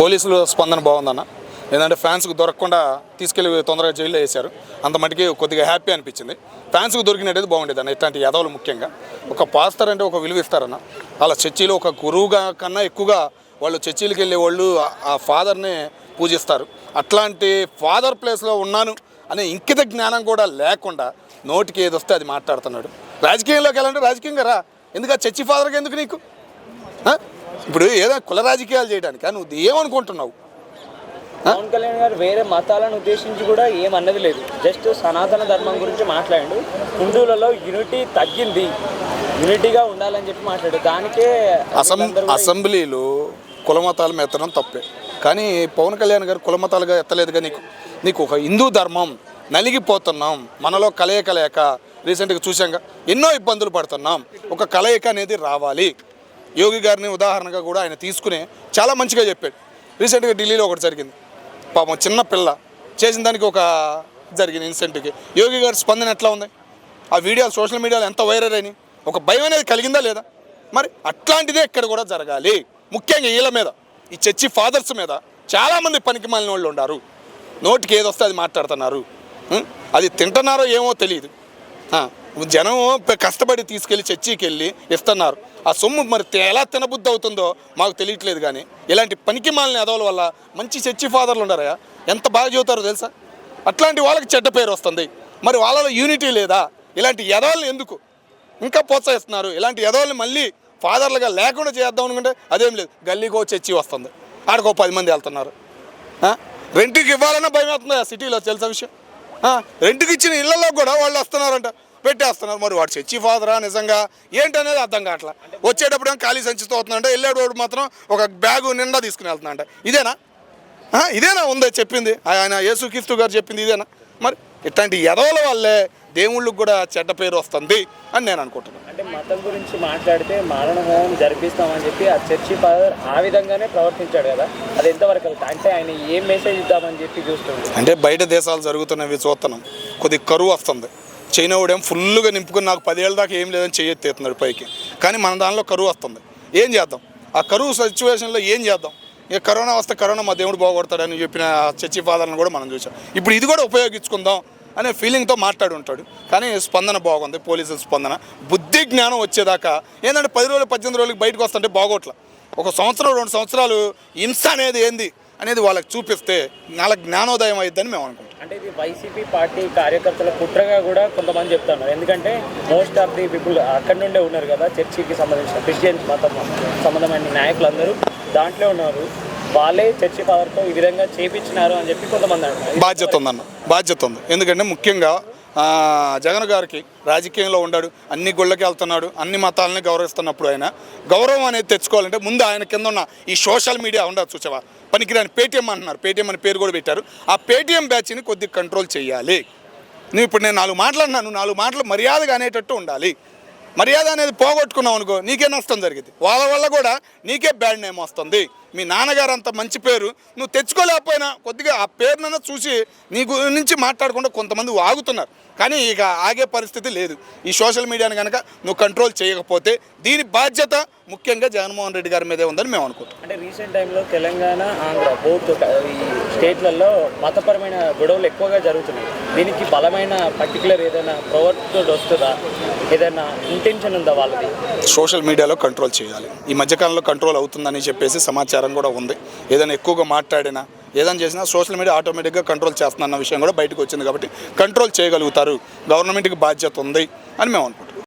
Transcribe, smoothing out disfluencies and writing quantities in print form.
పోలీసులు స్పందన బాగుందన్న. ఏంటంటే ఫ్యాన్స్కి దొరకకుండా తీసుకెళ్ళి తొందరగా జైల్లో వేశారు. అంత మటుకి కొద్దిగా హ్యాపీ అనిపించింది. ఫ్యాన్స్కి దొరికినట్టయితే బాగుండేది అన్న. ఇట్లాంటి యాదవులు ముఖ్యంగా ఒక పాస్టర్ అంటే ఒక విలువ ఇస్తారన్న. అలా చర్చిలో ఒక గురువుగా కన్నా ఎక్కువగా వాళ్ళు చర్చిలకు వెళ్ళే వాళ్ళు ఆ ఫాదర్ని పూజిస్తారు. అట్లాంటి ఫాదర్ ప్లేస్లో ఉన్నాను అనే ఇంకిత జ్ఞానం కూడా లేకుండా నోటికి ఏది వస్తే అది మాట్లాడుతున్నాడు. రాజకీయంలోకి వెళ్ళాలంటే రాజకీయంగా రా, ఎందుకు ఆ చర్చి ఫాదర్కి ఎందుకు నీకు? ఇప్పుడు ఏదో కుల రాజకీయాలు చేయడానికి నువ్వు ఏమనుకుంటున్నావు? పవన్ కళ్యాణ్ గారు వేరే మతాలను ఉద్దేశించి కూడా ఏమన్నది లేదు. జస్ట్ సనాతన ధర్మం గురించి మాట్లాడు. హిందువులలో యూనిటీ తగ్గింది, యూనిటీగా ఉండాలని చెప్పి మాట్లాడు. దానికే అసెంబ్లీలో కులమతాలు ఎత్తడం తప్పే, కానీ పవన్ కళ్యాణ్ గారు కులమతాలుగా ఎత్తలేదుగా. నీకు ఒక హిందూ ధర్మం నలిగిపోతున్నాం, మనలో కలయిక లేక రీసెంట్గా చూసాంగా ఎన్నో ఇబ్బందులు పడుతున్నాం. ఒక కలయిక అనేది రావాలి. యోగి గారిని ఉదాహరణగా కూడా ఆయన తీసుకుని చాలా మంచిగా చెప్పాడు. రీసెంట్గా ఢిల్లీలో ఒకటి జరిగింది, పాపం చిన్న పిల్ల చేసిన దానికి ఒక జరిగిన ఇన్సిడెంట్కి యోగి గారి స్పందన ఎట్లా ఉంది? ఆ వీడియోలు సోషల్ మీడియాలో ఎంత వైరల్ అయినాయి. ఒక భయం అనేది కలిగిందా లేదా? మరి అట్లాంటిదే ఇక్కడ కూడా జరగాలి. ముఖ్యంగా వీళ్ళ మీద, ఈ చర్చి ఫాదర్స్ మీద చాలామంది పనికి మాలిన వాళ్ళు ఉన్నారు. నోటికి ఏదొస్తే అది మాట్లాడుతున్నారు. అది తింటున్నారో ఏమో తెలియదు. జనం కష్టపడి తీసుకెళ్ళి చర్చికి వెళ్ళి ఇస్తున్నారు. ఆ సొమ్ము మరి ఎలా తినబుద్ధి అవుతుందో మాకు తెలియట్లేదు. కానీ ఇలాంటి పనికి మాలిన ఎదవల వల్ల మంచి చర్చి ఫాదర్లు ఉన్నారా, ఎంత బాగా చదువుతారో తెలుసా? అట్లాంటి వాళ్ళకి చెడ్డ పేరు వస్తుంది. మరి వాళ్ళలో యూనిటీ లేదా? ఇలాంటి ఎదవల్ని ఎందుకు ఇంకా ప్రోత్సహిస్తున్నారు? ఇలాంటి ఎదవల్ని మళ్ళీ ఫాదర్లుగా లేకుండా చేద్దాం అనుకుంటే అదేం లేదు. గల్లీకో చర్చి వస్తుంది, ఆడికో 10 మంది వెళ్తున్నారు. రెంట్కి ఇవ్వాలన్నా భయం అవుతుంది ఆ సిటీలో, తెలుసా విషయం? రెంట్కి ఇచ్చిన ఇళ్లలో కూడా వాళ్ళు వస్తున్నారంట, పెట్టేస్తున్నారు. మరి వాడు చర్చి ఫాదరా నిజంగా ఏంటనేది అర్థం కావట్లా. వచ్చేటప్పుడు ఖాళీ సంచితో వస్తుందంట, వెళ్ళేటప్పుడు మాత్రం ఒక బ్యాగు నిండా తీసుకుని వెళ్తుందంట. ఇదేనా ఉందే చెప్పింది? ఆయన యేసుక్రీస్తు గారు చెప్పింది ఇదేనా? మరి ఇట్లాంటి ఎదవల వల్లే దేవుళ్ళకి కూడా చెడ్డ పేరు వస్తుంది అని నేను అనుకుంటున్నాను. అంటే మతం గురించి మాట్లాడితే మారణ హోమం జరిపిస్తామని చెప్పి ఆ చర్చి ఫాదర్ ఆ విధంగానే ప్రవర్తించాడు కదా, అది ఎంతవరకు అంటే ఆయన ఏం మెసేజ్ ఇద్దామని చెప్పి చూస్తుంది? అంటే బయట దేశాలు జరుగుతున్నవి చూస్తున్నాం, కొద్దిగా కరువు వస్తుంది. చైనా వాడేం ఫుల్గా నింపుకుని నాకు 10 ఏళ్ళ దాకా ఏం లేదని చేయెత్తేస్తున్నాడు పైకి. కానీ మన దానిలో కరువు వస్తుంది. ఏం చేద్దాం? ఆ కరువు సిచ్యువేషన్లో ఏం చేద్దాం? ఇక కరోనా వస్తే కరోనా మా దేవుడు బాగుపడతాడని చెప్పిన చర్చి ఫాదర్ని కూడా మనం చూసాం. ఇప్పుడు ఇది కూడా ఉపయోగించుకుందాం అనే ఫీలింగ్తో మాట్లాడి ఉంటాడు. కానీ స్పందన బాగుంది, పోలీసుల స్పందన. బుద్ధి జ్ఞానం వచ్చేదాకా ఏంటంటే 10 రోజులు 18 రోజులకి బయటకు వస్తుంటే బాగోట్ల. 1 సంవత్సరం 2 సంవత్సరాలు హింస అనేది ఏంది అనేది వాళ్ళకి చూపిస్తే వాళ్ళకి జ్ఞానోదయం అయిద్దని మేము అనుకుంటాం. అంటే ఇది వైసీపీ పార్టీ కార్యకర్తల కుట్రగా కూడా కొంతమంది చెప్తున్నారు. ఎందుకంటే మోస్ట్ ఆఫ్ ది పీపుల్ అక్కడి నుండే ఉన్నారు కదా, చర్చికి సంబంధించిన క్రిస్టియన్స్ మతం సంబంధమైన నాయకులందరూ దాంట్లో ఉన్నారు. వాళ్ళే చర్చి ఫాదర్తో ఈ విధంగా చేపించినారు అని చెప్పి కొంతమంది అంటున్నారు. బాధ్యత ఉందన్న, బాధ్యత ఉంది. ఎందుకంటే ముఖ్యంగా జగన్ గారికి రాజకీయంలో ఉన్నాడు, అన్ని గుళ్ళకి వెళ్తున్నాడు, అన్ని మతాలని గౌరవిస్తున్నప్పుడు ఆయన గౌరవం అనేది తెచ్చుకోవాలంటే ముందు ఆయన కింద ఉన్న ఈ సోషల్ మీడియా ఉండదు చూసావా, పనికిరాని పేటీఎం అంటున్నారు, పేటీఎం అని పేరు కూడా పెట్టారు. ఆ పేటీఎం బ్యాచ్ని కొద్దిగా కంట్రోల్ చేయాలి. నువ్వు ఇప్పుడు నేను 4 మాటలు అన్నాను, 4 మాటలు మర్యాదగా అనేటట్టు ఉండాలి. మర్యాద అనేది పోగొట్టుకున్నావు అనుకో నీకే నష్టం జరిగింది, వాళ్ళ వల్ల కూడా నీకే బ్యాడ్ నేమ్ వస్తుంది. మీ నాన్నగారు అంత మంచి పేరు నువ్వు తెచ్చుకోలేకపోయినా కొద్దిగా ఆ పేరునన్నా చూసి నీ గురించి మాట్లాడకుండా కొంతమంది ఆగుతున్నారు. కానీ ఇక ఆగే పరిస్థితి లేదు. ఈ సోషల్ మీడియాని కనుక నువ్వు కంట్రోల్ చేయకపోతే దీని బాధ్యత ముఖ్యంగా జగన్మోహన్ రెడ్డి గారి మీదే ఉందని మేము అనుకుంటాం. అంటే రీసెంట్ టైంలో తెలంగాణ, ఆంధ్ర బోత్ ఈ స్టేట్లలో మతపరమైన గొడవలు ఎక్కువగా జరుగుతున్నాయి. దీనికి బలమైన పర్టికులర్ ఏదైనా ప్రవర్తన వస్తుందా, ఏదైనా ఇంటెన్షన్ ఉందా వాళ్ళది? సోషల్ మీడియాలో కంట్రోల్ చేయాలి. ఈ మధ్యకాలంలో కంట్రోల్ అవుతుందని చెప్పేసి సమాచారం కూడా ఉంది. ఏదైనా ఎక్కువగా మాట్లాడినా ఏదైనా చేసినా సోషల్ మీడియా ఆటోమేటిక్గా కంట్రోల్ చేస్తున్న విషయం కూడా బయటకు వచ్చింది. కాబట్టి కంట్రోల్ చేయగలుగుతారు, గవర్నమెంట్కి బాధ్యత ఉంది అని మేము అనుకుంటాం.